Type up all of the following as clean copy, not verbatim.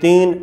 3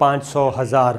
500,000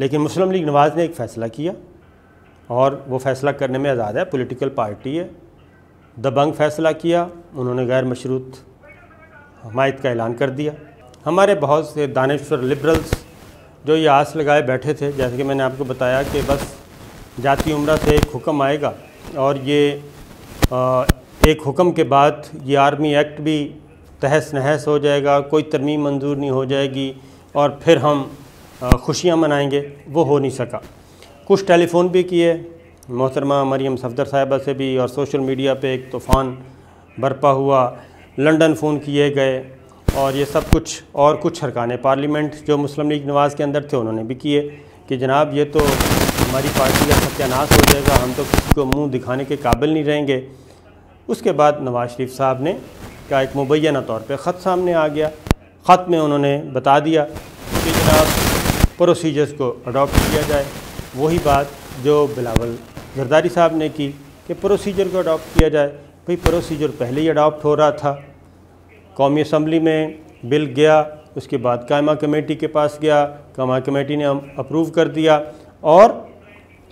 لیکن مسلم لیگ نواز نے ایک فیصلہ کیا اور وہ فیصلہ کرنے میں آزاد ہے، پولیٹیکل پارٹی ہے، دبنگ فیصلہ کیا، انہوں نے غیر مشروط حمایت کا اعلان کر دیا۔ ہمارے بہت سے دانشور لبرلز جو یہ آس لگائے بیٹھے تھے، جیسے کہ میں نے آپ کو بتایا کہ بس جاتی عمرہ سے ایک حکم آئے گا اور یہ ایک حکم کے بعد یہ آرمی ایکٹ بھی تہس نہس ہو جائے گا، کوئی ترمیم منظور نہیں ہو جائے گی اور پھر ہم خوشیاں منائیں گے، وہ ہو نہیں سکا۔ کچھ ٹیلی فون بھی کیے محترمہ مریم صفدر صاحبہ سے بھی، اور سوشل میڈیا پہ ایک طوفان برپا ہوا، لنڈن فون کیے گئے، اور یہ سب کچھ اور کچھ ارکان پارلیمنٹ جو مسلم لیگ نواز کے اندر تھے انہوں نے بھی کیے کہ جناب یہ تو ہماری پارٹی کا ستیہ ناش ہو جائے گا، ہم تو کسی کو منہ دکھانے کے قابل نہیں رہیں گے۔ اس کے بعد نواز شریف صاحب نے کا ایک مبینہ طور پہ خط سامنے آ گیا، خط میں انہوں نے بتا دیا کہ جناب پروسیجرز کو اڈاپٹ کیا جائے، وہی بات جو بلاول زرداری صاحب نے کی کہ پروسیجر کو اڈاپٹ کیا جائے۔ بھئی پروسیجر پہلے ہی اڈاپٹ ہو رہا تھا، قومی اسمبلی میں بل گیا، اس کے بعد قائمہ کمیٹی کے پاس گیا، قائمہ کمیٹی نے اپروو کر دیا اور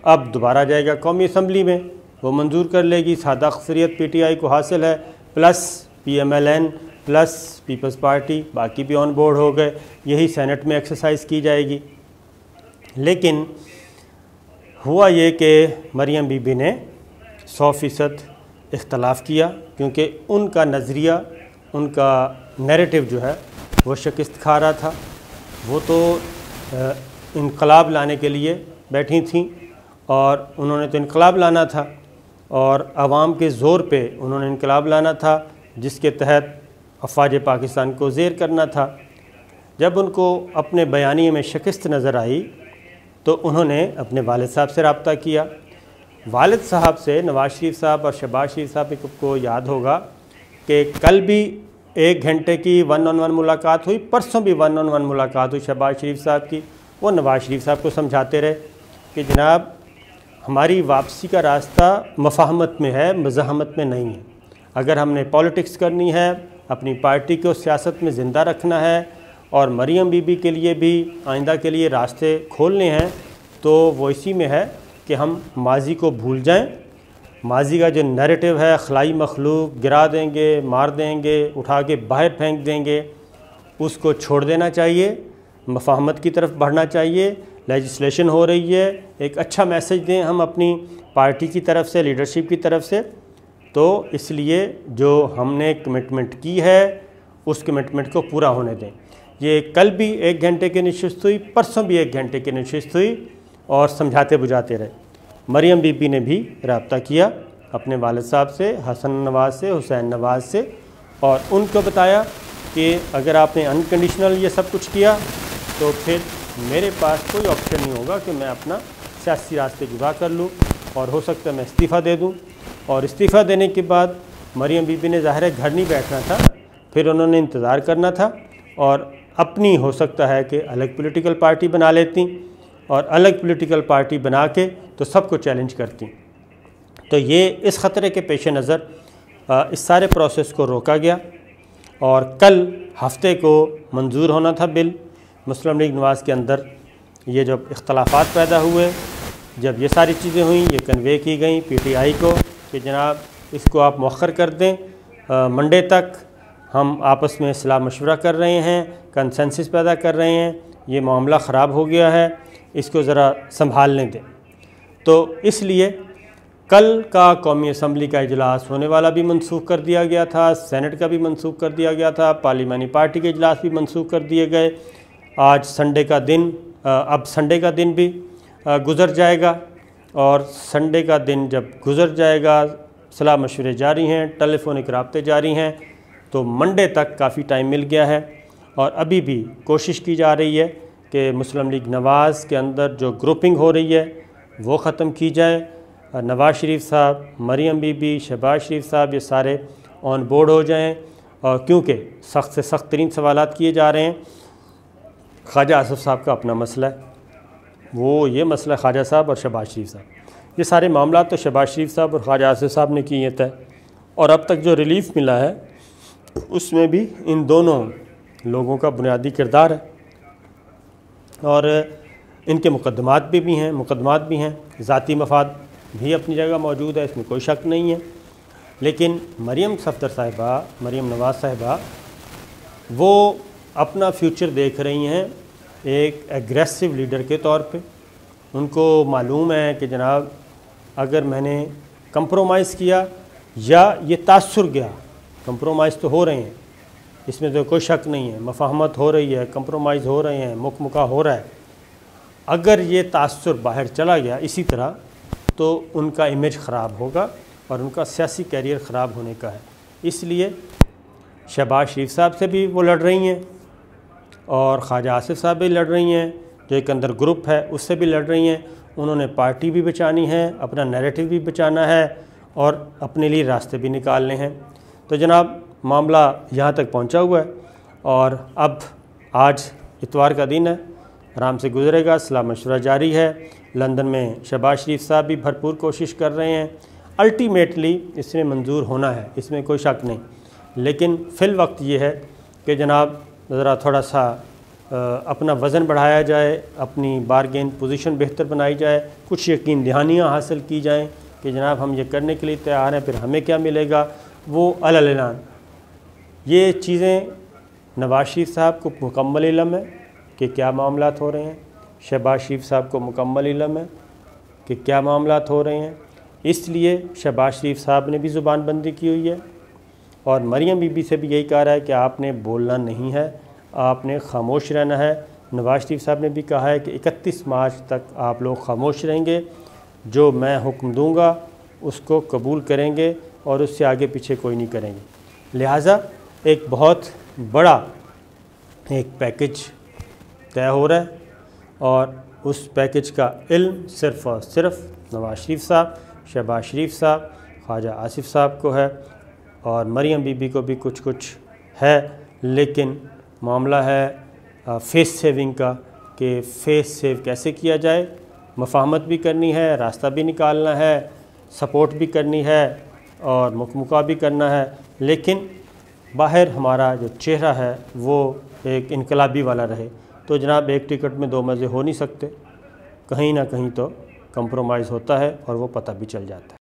اب دوبارہ جائے گا قومی اسمبلی میں، وہ منظور کر لے گی۔ سادہ اکثریت پی ٹی آئی کو حاصل ہے، plus P M L N plus Peoples Party, باقی بھی آن بورڈ ہو گئے، یہی سینٹ میں ایکسرسائز کی جائے گی۔ لیکن ہوا یہ کہ مریم بی بی نے 100% اختلاف کیا، کیونکہ ان کا نظریہ، ان کا نیریٹو جو ہے وہ شکست کھا رہا تھا۔ وہ تو انقلاب لانے کے لیے بیٹھی تھیں اور انہوں نے تو انقلاب لانا تھا اور عوام کے زور پہ انہوں نے انقلاب لانا تھا، جس کے تحت افواج پاکستان کو زیر کرنا تھا۔ جب ان کو اپنے بیانیے میں شکست نظر آئی تو انہوں نے اپنے والد صاحب سے رابطہ کیا۔ والد صاحب سے نواز شریف صاحب اور شہباز شریف صاحب کو یاد ہوگا کہ کل بھی 1 گھنٹے کی 1-on-1 ملاقات ہوئی، پرسوں بھی 1-on-1 ملاقات ہوئی شہباز شریف صاحب کی۔ وہ نواز شریف صاحب کو سمجھاتے رہے کہ جناب ہماری واپسی کا راستہ مفاہمت میں ہے، مزاحمت میں نہیں ہے۔ اگر ہم نے پالیٹکس کرنی ہے، اپنی پارٹی کو سیاست میں زندہ رکھنا ہے اور مریم بی بی کے لیے بھی آئندہ کے لیے راستے کھولنے ہیں، تو وہ اسی میں ہے کہ ہم ماضی کو بھول جائیں۔ ماضی کا جو نیریٹو ہے، خلائی مخلوق گرا دیں گے، مار دیں گے، اٹھا کے باہر پھینک دیں گے، اس کو چھوڑ دینا چاہیے، مفاہمت کی طرف بڑھنا چاہیے۔ لیجسلیشن ہو رہی ہے، ایک اچھا میسج دیں ہم اپنی پارٹی کی طرف سے، لیڈرشپ کی طرف سے۔ تو اس لیے جو ہم نے کمٹمنٹ کی ہے اس کمٹمنٹ کو پورا ہونے دیں۔ یہ کل بھی 1 گھنٹے کی نشست ہوئی، پرسوں بھی 1 گھنٹے کی نشست ہوئی اور سمجھاتے بجھاتے رہے۔ مریم بی بی نے بھی رابطہ کیا اپنے والد صاحب سے، حسن نواز سے، حسین نواز سے، اور ان کو بتایا کہ اگر آپ نے انکنڈیشنل یہ سب کچھ کیا تو پھر میرے پاس کوئی آپشن نہیں ہوگا کہ میں اپنا سیاسی راستے جدا کر لوں، اور ہو سکتا ہے میں استعفیٰ دے دوں۔ اور استعفیٰ دینے کے بعد مریم بی بی نے ظاہر ہے گھر نہیں بیٹھنا تھا، پھر انہوں نے انتظار کرنا تھا اور اپنی ہو سکتا ہے کہ الگ پولیٹیکل پارٹی بنا لیتی، اور الگ پولیٹیکل پارٹی بنا کے تو سب کو چیلنج کرتی۔ تو یہ اس خطرے کے پیش نظر اس سارے پروسیس کو روکا گیا، اور کل ہفتے کو منظور ہونا تھا بل۔ مسلم لیگ نواز کے اندر یہ جب اختلافات پیدا ہوئے، جب یہ ساری چیزیں ہوئیں، یہ کنوے کی گئیں پی ٹی آئی کو کہ جناب اس کو آپ مؤخر کر دیں، منڈے تک ہم آپس میں صلاح مشورہ کر رہے ہیں، کنسنسس پیدا کر رہے ہیں، یہ معاملہ خراب ہو گیا ہے، اس کو ذرا سنبھالنے دیں۔ تو اس لیے کل کا قومی اسمبلی کا اجلاس ہونے والا بھی منسوخ کر دیا گیا تھا، سینٹ کا بھی منسوخ کر دیا گیا تھا، پارلیمانی پارٹی کے اجلاس بھی منسوخ کر دیے گئے۔ آج سنڈے کا دن، اب سنڈے کا دن بھی گزر جائے گا، اور سنڈے کا دن جب گزر جائے گا، صلاح مشورے جاری ہیں، ٹیلی فونک رابطے جاری ہیں، تو منڈے تک کافی ٹائم مل گیا ہے، اور ابھی بھی کوشش کی جا رہی ہے کہ مسلم لیگ نواز کے اندر جو گروپنگ ہو رہی ہے وہ ختم کی جائے۔ نواز شریف صاحب، مریم بی بی، شہباز شریف صاحب یہ سارے آن بورڈ ہو جائیں، اور کیونکہ سخت سے سخت ترین سوالات کیے جا رہے ہیں۔ خواجہ آصف صاحب کا اپنا مسئلہ ہے، وہ یہ مسئلہ خواجہ صاحب اور شہباز شریف صاحب، یہ سارے معاملات تو شہباز شریف صاحب اور خواجہ آصف صاحب نے کیے طے، اور اب تک جو ریلیف ملا ہے اس میں بھی ان دونوں لوگوں کا بنیادی کردار ہے۔ اور ان کے مقدمات بھی ہیں، ذاتی مفاد بھی اپنی جگہ موجود ہے، اس میں کوئی شک نہیں ہے، لیکن مریم صفدر صاحبہ، مریم نواز صاحبہ وہ اپنا فیوچر دیکھ رہی ہیں ایک ایگریسو لیڈر کے طور پہ۔ ان کو معلوم ہے کہ جناب اگر میں نے کمپرومائز کیا یا یہ تاثر گیا، کمپرومائز تو ہو رہے ہیں، اس میں تو کوئی شک نہیں ہے، مفاہمت ہو رہی ہے، کمپرومائز ہو رہے ہیں، مکہ ہو رہا ہے، اگر یہ تاثر باہر چلا گیا اسی طرح تو ان کا امیج خراب ہوگا اور ان کا سیاسی کیریئر خراب ہونے کا ہے۔ اس لیے شہباز شریف صاحب سے بھی وہ لڑ رہی ہیں اور خواجہ آصف صاحب بھی لڑ رہی ہیں، جو ایک اندر گروپ ہے اس سے بھی لڑ رہی ہیں۔ انہوں نے پارٹی بھی بچانی ہے، اپنا نیریٹو بھی بچانا ہے اور اپنے لیے راستے بھی نکالنے ہیں۔ تو جناب معاملہ یہاں تک پہنچا ہوا ہے اور اب آج اتوار کا دن ہے، آرام سے گزرے گا، صلاح مشورہ جاری ہے۔ لندن میں شہباز شریف صاحب بھی بھرپور کوشش کر رہے ہیں، الٹیمیٹلی اس میں منظور ہونا ہے، اس میں کوئی شک نہیں، لیکن فی الوقت یہ ہے کہ جناب ذرا تھوڑا سا اپنا وزن بڑھایا جائے، اپنی بارگین پوزیشن بہتر بنائی جائے، کچھ یقین دہانیاں حاصل کی جائیں کہ جناب ہم یہ کرنے کے لیے تیار ہیں، پھر ہمیں کیا ملے گا، وہ اعلان۔ یہ چیزیں نواز شریف صاحب کو مکمل علم ہے کہ کیا معاملات ہو رہے ہیں، شہباز شریف صاحب کو مکمل علم ہے کہ کیا معاملات ہو رہے ہیں، اس لیے شہباز شریف صاحب نے بھی زبان بندی کی ہوئی ہے اور مریم بی بی سے بھی یہی کہا رہا ہے کہ آپ نے بولنا نہیں ہے، آپ نے خاموش رہنا ہے۔ نواز شریف صاحب نے بھی کہا ہے کہ 31 مارچ تک آپ لوگ خاموش رہیں گے، جو میں حکم دوں گا اس کو قبول کریں گے اور اس سے آگے پیچھے کوئی نہیں کریں گے۔ لہٰذا ایک بہت بڑا ایک پیکج طے ہو رہا ہے اور اس پیکج کا علم صرف اور صرف نواز شریف صاحب، شہباز شریف صاحب، خواجہ آصف صاحب کو ہے اور مریم بی بی کو بھی کچھ ہے، لیکن معاملہ ہے فیس سیونگ کا کہ فیس سیو کیسے کیا جائے، مفاہمت بھی کرنی ہے، راستہ بھی نکالنا ہے، سپورٹ بھی کرنی ہے اور مکہ بھی کرنا ہے، لیکن باہر ہمارا جو چہرہ ہے وہ ایک انقلابی والا رہے۔ تو جناب ایک ٹکٹ میں دو مزے ہو نہیں سکتے، کہیں نہ کہیں تو کمپرومائز ہوتا ہے اور وہ پتہ بھی چل جاتا ہے۔